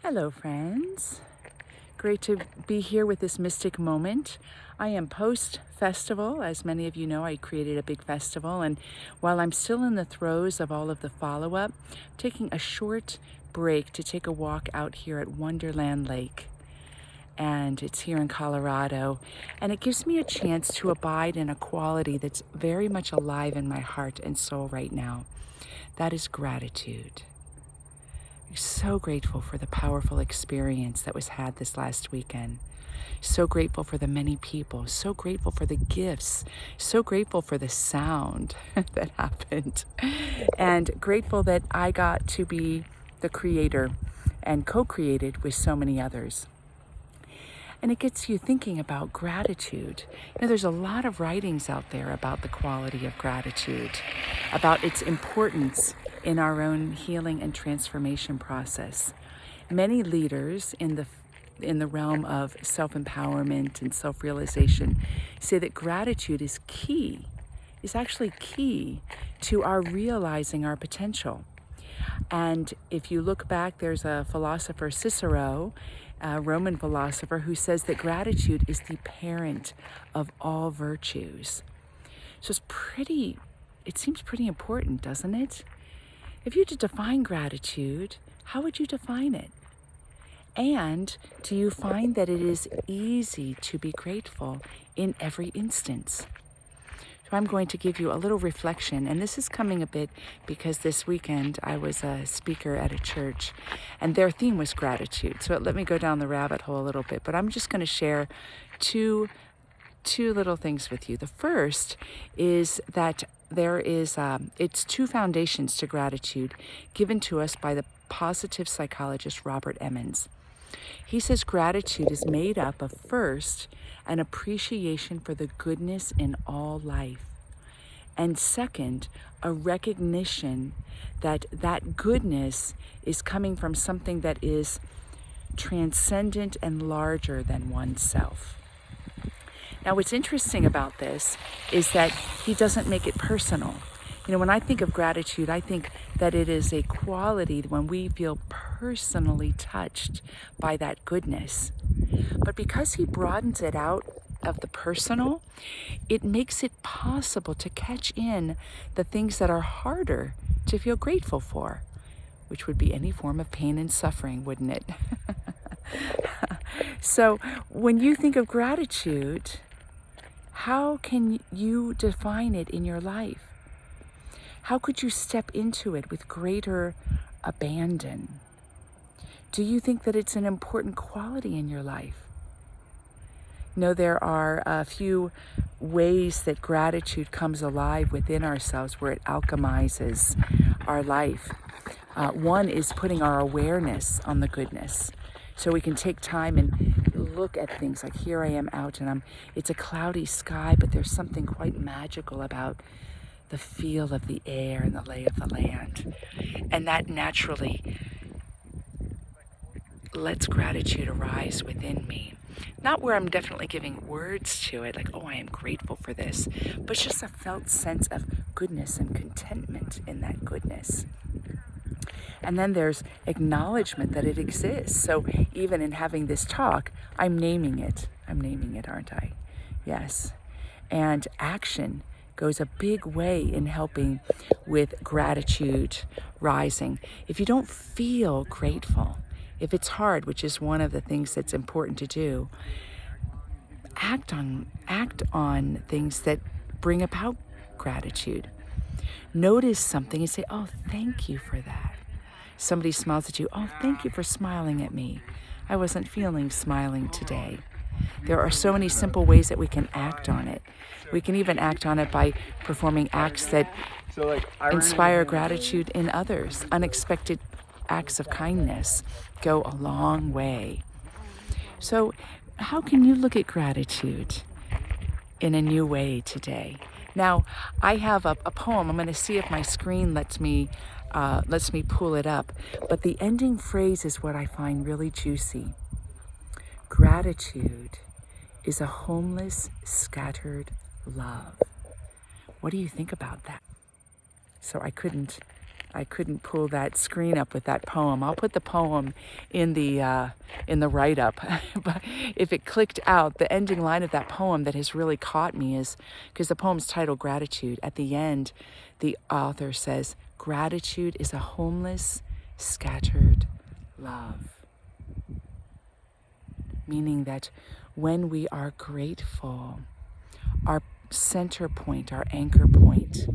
Hello, friends. Great to be here with this mystic moment. I am post-festival. As many of you know, I created a big festival, and while I'm still in the throes of all of the follow-up, taking a short break to take a walk out here at Wonderland Lake. And it's here in Colorado, and it gives me a chance to abide in a quality that's very much alive in my heart and soul right now. That is gratitude. I'm so grateful for the powerful experience that was had this last weekend. So grateful for the many people, so grateful for the gifts, so grateful for the sound that happened, and grateful that I got to be the creator and co-created with so many others. And it gets you thinking about gratitude. You know, there's a lot of writings out there about the quality of gratitude, about its importance in our own healing and transformation process. Many leaders in the realm of self-empowerment and self-realization say that gratitude is actually key to our realizing our potential. And if you look back, there's a philosopher, Cicero, a Roman philosopher, who says that gratitude is the parent of all virtues. So it seems pretty important, doesn't it? If you were to define gratitude, how would you define it? And do you find that it is easy to be grateful in every instance? So I'm going to give you a little reflection, and this is coming a bit because this weekend I was a speaker at a church, and their theme was gratitude. So it let me go down the rabbit hole a little bit, but I'm just going to share two little things with you. The first is that there is it's two foundations to gratitude given to us by the positive psychologist Robert Emmons. He says gratitude is made up of, first, an appreciation for the goodness in all life, and second, a recognition that that goodness is coming from something that is transcendent and larger than oneself. Now, what's interesting about this is that he doesn't make it personal. You know, when I think of gratitude, I think that it is a quality when we feel personally touched by that goodness. But because he broadens it out of the personal, it makes it possible to catch in the things that are harder to feel grateful for, which would be any form of pain and suffering, wouldn't it? So when you think of gratitude, how can you define it in your life? How could you step into it with greater abandon? Do you think that it's an important quality in your life? No, there are a few ways that gratitude comes alive within ourselves where it alchemizes our life. One is putting our awareness on the goodness. So we can take time and look at things like, here I am out and it's a cloudy sky, but there's something quite magical about the feel of the air and the lay of the land. And that naturally lets gratitude arise within me. Not where I'm definitely giving words to it, like, oh, I am grateful for this, but just a felt sense of goodness and contentment in that goodness. And then there's acknowledgement that it exists. So even in having this talk, I'm naming it. I'm naming it, aren't I? Yes. And action goes a big way in helping with gratitude rising. If you don't feel grateful, if it's hard, which is one of the things that's important to do, act on things that bring about gratitude. Notice something and say, oh, thank you for that. Somebody smiles at you, oh, thank you for smiling at me. I wasn't feeling smiling today. There are so many simple ways that we can act on it. We can even act on it by performing acts that inspire gratitude in others. Unexpected acts of kindness go a long way. So how can you look at gratitude in a new way today? Now, I have a poem. I'm going to see if my screen lets me pull it up. But the ending phrase is what I find really juicy. Gratitude is a homeless, scattered love. What do you think about that? So I couldn't I couldn't pull that screen up with that poem. I'll put the poem in the write-up. But if it clicked out, the ending line of that poem that has really caught me is, because the poem's titled Gratitude. At the end, the author says, "Gratitude is a homeless, scattered love." Meaning that when we are grateful, our center point, our anchor point,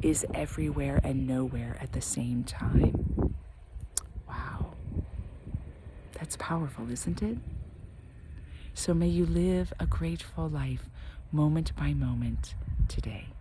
is everywhere and nowhere at the same time. Wow. That's powerful, isn't it? So may you live a grateful life, moment by moment, today.